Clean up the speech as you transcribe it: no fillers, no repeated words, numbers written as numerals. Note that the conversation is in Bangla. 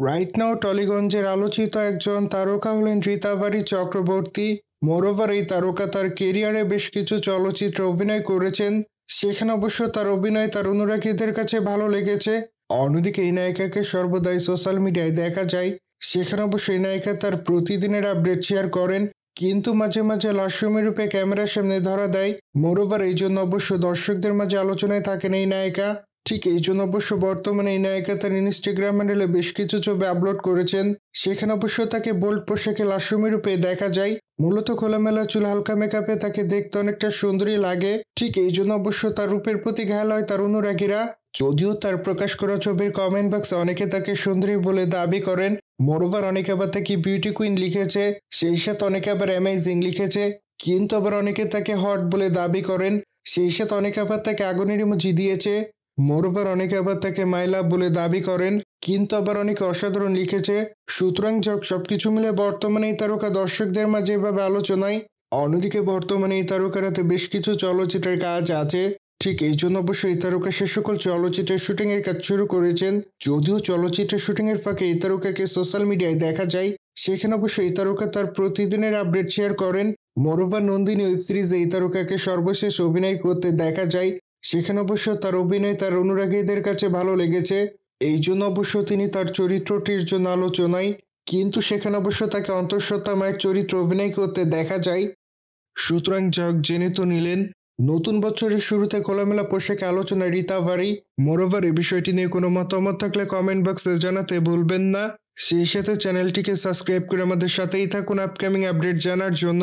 রাইট নাও টলিগঞ্জের আলোচিত একজন তারকা হলেন ঋতাবারী চক্রবর্তী। মোরওভার এই তারকা তার কেরিয়ারে বেশ কিছু চলচ্চিত্রে অভিনয় করেছেন। সেখানে অবশ্য তার অভিনয় তার অনুরাগীদের কাছে ভালো লেগেছে। অন্যদিকে এই নায়িকাকে সর্বদাই সোশ্যাল মিডিয়ায় দেখা যায়। সেখানে অবশ্য এই নায়িকা তার প্রতিদিনের আপডেট শেয়ার করেন, কিন্তু মাঝে মাঝে লাস্যমী রূপে ক্যামেরার সামনে ধরা দেয়। মোরওভার এই জন্য অবশ্য দর্শকদের মাঝে আলোচনায় থাকেন এই নায়িকা। ঠিক এই জন্য অবশ্য বর্তমানে এই নায়িকা তার ইনস্টাগ্রাম হ্যান্ডেলে বেশ কিছু ছবি আপলোড করেছেন। সেখানে অবশ্য তাকে বোল্ড পোশাকে লাস্যমী রূপে দেখা যায়। মূলত খোলামেলা চুল, হালকা মেকআপে তাকে দেখতে অনেকটা সুন্দরী লাগে। ঠিক এই জন্য অবশ্য তার রূপের প্রতি ঘায়াল হয় তার অনুরাগীরা। যদিও তার প্রকাশ করা ছবির কমেন্ট বক্সে অনেকে তাকে সুন্দরী বলে দাবি করেন। মোরওভার অনেকে আবার তাকে বিউটি কুইন লিখেছে, সেই সাথে অনেকে আবার অ্যামেজিং লিখেছে। কিন্তু আবার অনেকে তাকে হট বলে দাবি করেন, সেই সাথে অনেকে আবার তাকে আগুনের ইমোজি দিয়েছে। মোরওভার অনেকে আবার তাকে মাই লাভ বলে দাবি করেন, কিন্তু আবার অনেকে অসাধারণ লিখেছে। সুতরাং যাক, সবকিছু মিলে বর্তমানে এই তারকা দর্শকদের মাঝে এভাবে আলোচনায়। অন্যদিকে বর্তমানে এই তারকার হাতে বেশ কিছু চলচ্চিত্রের কাজ আছে। ঠিক এই জন্য অবশ্যই এই তারকা সে সকল চলচ্চিত্রের শুটিং এর কাজ শুরু করেছেন। যদিও চলচ্চিত্রের শুটিং এর ফাঁকে এই তারকাকে সোশ্যাল মিডিয়ায় দেখা যায়। সেখানে অবশ্যই এই তারকা তার প্রতিদিনের আপডেট শেয়ার করেন। মোরওভার নন্দিনী ওয়েব সিরিজে এই তারকাকে সর্বশেষ অভিনয় করতে দেখা যায়। সেখানে অবশ্য তার অভিনয় তার অনুরাগীদের কাছে ভালো লেগেছে। এই জন্য অবশ্য তিনি তার চরিত্রটির জন্য আলোচনায়, কিন্তু সেখানে অবশ্য তাকে অন্তঃসত্ত্বা মায়ের চরিত্র অভিনয় করতে দেখা যায়। সুতরাং যাক, জেনে তো নিলেন। নতুন বছরের শুরুতে খোলামেলা পোশাকে আলোচনায় ঋতাবারী। মোরওভার এই বিষয়টি নিয়ে কোনো মতামত থাকলে কমেন্ট বক্সে জানাতে ভুলবেন না। সেই সাথে চ্যানেলটিকে সাবস্ক্রাইব করে আমাদের সাথেই থাকুন আপকামিং আপডেট জানার জন্য।